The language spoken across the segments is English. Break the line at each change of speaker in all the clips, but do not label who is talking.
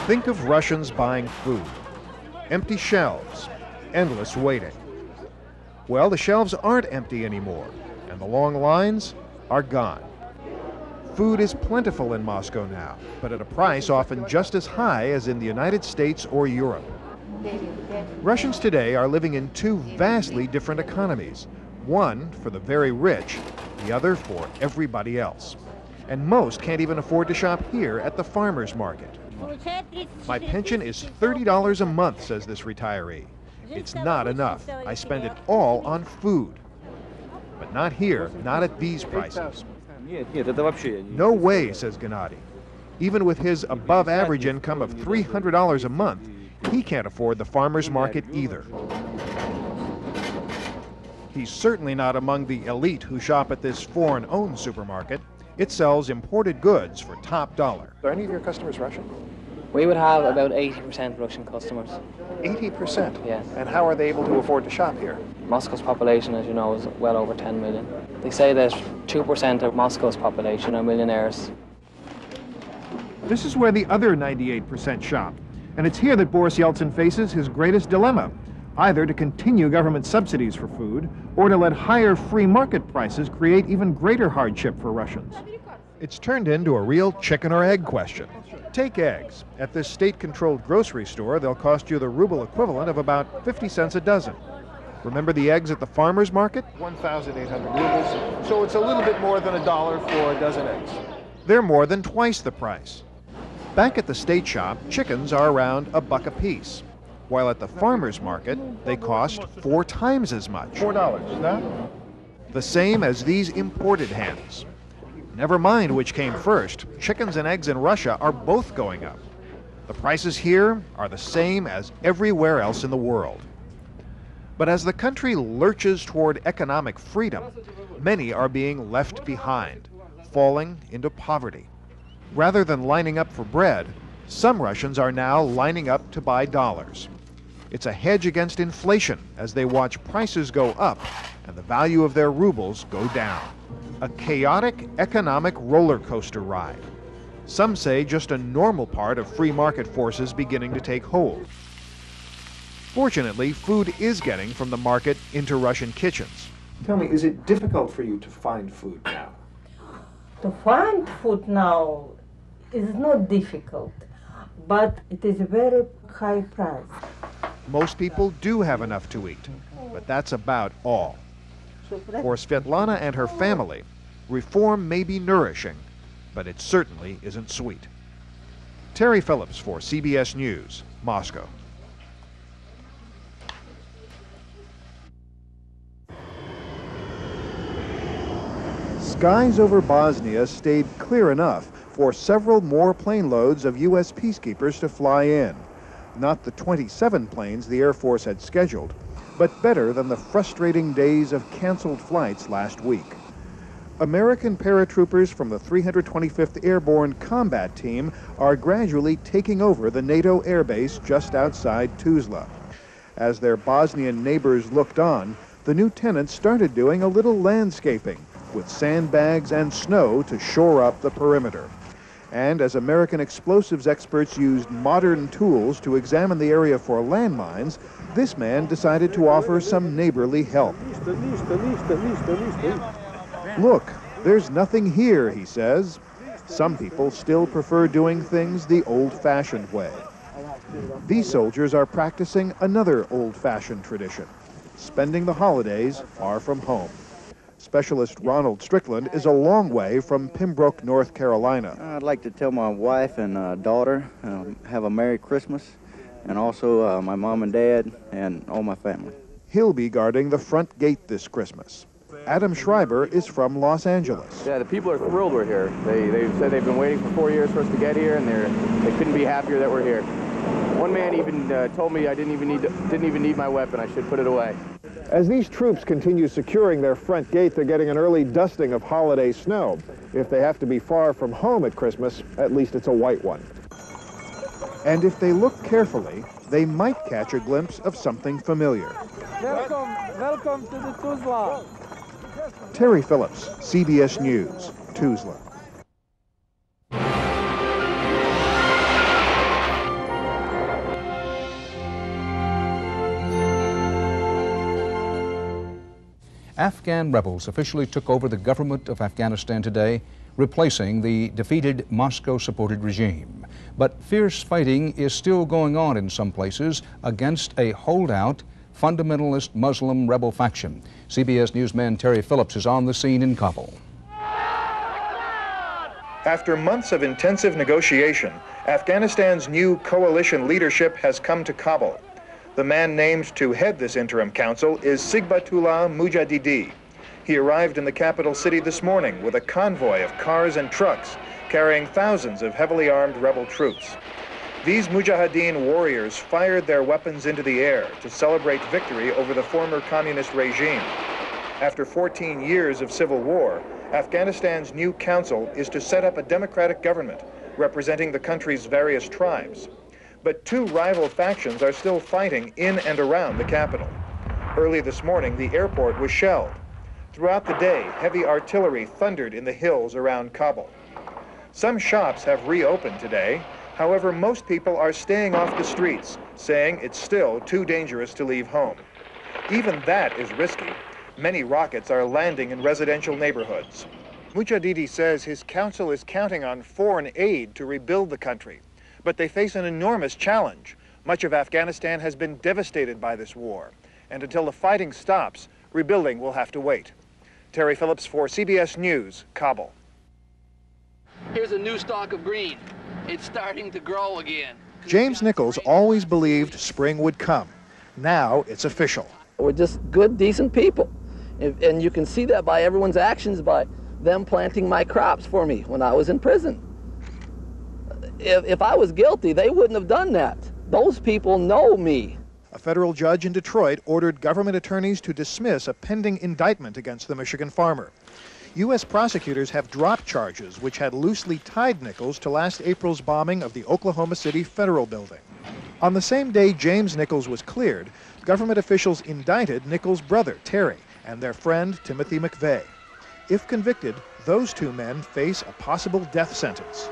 Think of Russians buying food. Empty shelves, endless waiting. Well, the shelves aren't empty anymore, and the long lines are gone. Food is plentiful in Moscow now, but at a price often just as high as in the United States or Europe. Russians today are living in two vastly different economies, one for the very rich, the other for everybody else. And most can't even afford to shop here at the farmer's market. My pension is $30 a month, says this retiree. It's not enough. I spend it all on food. But not here, not at these prices. No way, says Gennady. Even with his above-average income of $300 a month, he can't afford the farmer's market either. He's certainly not among the elite who shop at this foreign-owned supermarket. It sells imported goods for top dollar.
Are any of your customers Russian?
We would have about 80% Russian customers.
80%?
Yes.
And how are they able to afford to shop here?
Moscow's population, as you know, is well over 10 million. They say that 2% of Moscow's population are millionaires.
This is where the other 98% shop. And it's here that Boris Yeltsin faces his greatest dilemma, either to continue government subsidies for food or to let higher free market prices create even greater hardship for Russians. It's turned into a real chicken or egg question. Take eggs. At this state-controlled grocery store, they'll cost you the ruble equivalent of about 50 cents a dozen. Remember the eggs at the farmer's market?
1,800 rubles. So it's a little bit more than $1 for a dozen eggs.
They're more than twice the price. Back at the state shop, chickens are around $1 a piece, while at the farmer's market, they cost 4 times as much.
$4, no?
The same as these imported hens. Never mind which came first, chickens and eggs in Russia are both going up. The prices here are the same as everywhere else in the world. But as the country lurches toward economic freedom, many are being left behind, falling into poverty. Rather than lining up for bread, some Russians are now lining up to buy dollars. It's a hedge against inflation as they watch prices go up and the value of their rubles go down. A chaotic economic roller coaster ride. Some say just a normal part of free market forces beginning to take hold. Fortunately, food is getting from the market into Russian kitchens.
Tell me, is it difficult for you to find food now?
To find food now is not difficult, but it is a very high price.
Most people do have enough to eat, but that's about all. For Svetlana and her family, reform may be nourishing, but it certainly isn't sweet. Terry Phillips for CBS News, Moscow. Skies over Bosnia stayed clear enough for several more plane loads of U.S. peacekeepers to fly in. Not the 27 planes the Air Force had scheduled, but better than the frustrating days of canceled flights last week. American paratroopers from the 325th Airborne Combat Team are gradually taking over the NATO airbase just outside Tuzla. As their Bosnian neighbors looked on, the new tenants started doing a little landscaping with sandbags and snow to shore up the perimeter. And as American explosives experts used modern tools to examine the area for landmines, this man decided to offer some neighborly help. Look, there's nothing here, he says. Some people still prefer doing things the old-fashioned way. These soldiers are practicing another old-fashioned tradition, spending the holidays far from home. Specialist Ronald Strickland is a long way from Pembroke, North Carolina.
I'd like to tell my wife and daughter have a Merry Christmas, and also my mom and dad and all my family.
He'll be guarding the front gate this Christmas. Adam Schreiber is from Los Angeles.
Yeah, the people are thrilled we're here. They've said they've been waiting for 4 years for us to get here, and they couldn't be happier that we're here. One man even told me I didn't even need my weapon. I should put it away.
As these troops continue securing their front gate, they're getting an early dusting of holiday snow. If they have to be far from home at Christmas, at least it's a white one. And if they look carefully, they might catch a glimpse of something familiar.
Welcome to the Tuzla.
Terry Phillips, CBS News, Tuzla.
Afghan rebels officially took over the government of Afghanistan today, replacing the defeated Moscow-supported regime. But fierce fighting is still going on in some places against a holdout, fundamentalist Muslim rebel faction. CBS newsman Terry Phillips is on the scene in Kabul.
After months of intensive negotiation, Afghanistan's new coalition leadership has come to Kabul. The man named to head this interim council is Sigbatullah Mujahidi. He arrived in the capital city this morning with a convoy of cars and trucks carrying thousands of heavily armed rebel troops. These Mujahideen warriors fired their weapons into the air to celebrate victory over the former communist regime. After 14 years of civil war, Afghanistan's new council is to set up a democratic government representing the country's various tribes. But two rival factions are still fighting in and around the capital. Early this morning, the airport was shelled. Throughout the day, heavy artillery thundered in the hills around Kabul. Some shops have reopened today. However, most people are staying off the streets, saying it's still too dangerous to leave home. Even that is risky. Many rockets are landing in residential neighborhoods. Mujahidi says his council is counting on foreign aid to rebuild the country, but they face an enormous challenge. Much of Afghanistan has been devastated by this war, and until the fighting stops, rebuilding will have to wait. Terry Phillips for CBS News, Kabul.
Here's a new stalk of green. It's starting to grow again.
James Nichols always believed spring would come. Now it's official.
We're just good, decent people. And you can see that by everyone's actions, by them planting my crops for me when I was in prison. If I was guilty, they wouldn't have done that. Those people know me.
A federal judge in Detroit ordered government attorneys to dismiss a pending indictment against the Michigan farmer. U.S. prosecutors have dropped charges which had loosely tied Nichols to last April's bombing of the Oklahoma City Federal Building. On the same day James Nichols was cleared, government officials indicted Nichols' brother, Terry, and their friend, Timothy McVeigh. If convicted, those two men face a possible death sentence.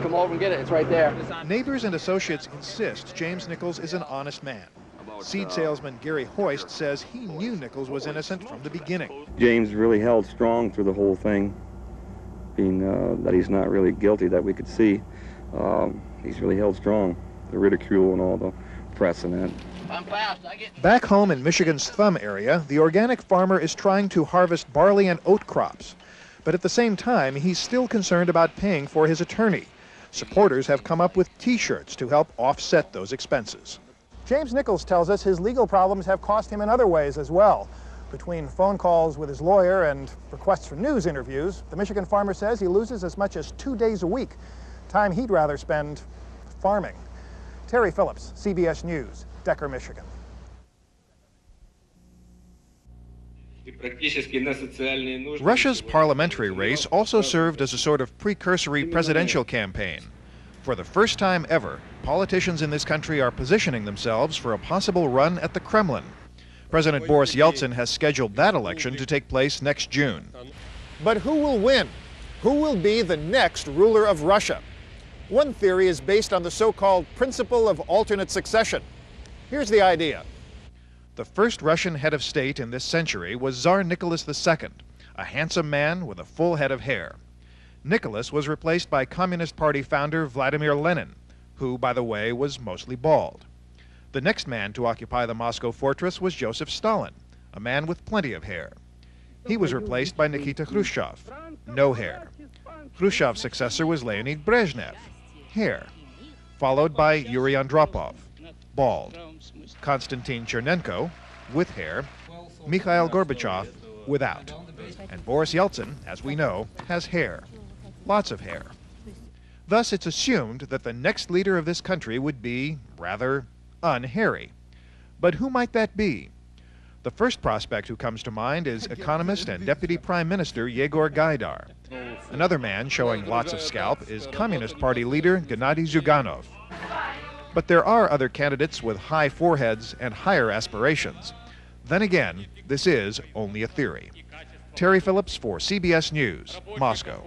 Come over and get it. It's right there.
Neighbors and associates insist James Nichols is an honest man. Seed salesman Gary Hoist says he knew Nichols was innocent from the beginning.
James really held strong through the whole thing, being that he's not really guilty, that we could see. He's really held strong. The ridicule and all the press and that.
I'm fast.
Back home in Michigan's Thumb area, the organic farmer is trying to harvest barley and oat crops. But at the same time, he's still concerned about paying for his attorney. Supporters have come up with T-shirts to help offset those expenses. James Nichols tells us his legal problems have cost him in other ways as well. Between phone calls with his lawyer and requests for news interviews, the Michigan farmer says he loses as much as 2 days a week, time he'd rather spend farming. Terry Phillips, CBS News, Decker, Michigan. Russia's parliamentary race also served as a sort of precursory presidential campaign. For the first time ever, politicians in this country are positioning themselves for a possible run at the Kremlin. President Boris Yeltsin has scheduled that election to take place next June. But who will win? Who will be the next ruler of Russia? One theory is based on the so-called principle of alternate succession. Here's the idea. The first Russian head of state in this century was Tsar Nicholas II, a handsome man with a full head of hair. Nicholas was replaced by Communist Party founder Vladimir Lenin, who, by the way, was mostly bald. The next man to occupy the Moscow fortress was Joseph Stalin, a man with plenty of hair. He was replaced by Nikita Khrushchev, no hair. Khrushchev's successor was Leonid Brezhnev, hair, followed by Yuri Andropov, bald, Konstantin Chernenko, with hair, Mikhail Gorbachev, without. And Boris Yeltsin, as we know, has hair, lots of hair. Thus, it's assumed that the next leader of this country would be, rather, unhairy. But who might that be? The first prospect who comes to mind is economist and Deputy Prime Minister Yegor Gaidar. Another man showing lots of scalp is Communist Party leader Gennady Zyuganov. But there are other candidates with high foreheads and higher aspirations. Then again, this is only a theory. Terry Phillips for CBS News, Moscow.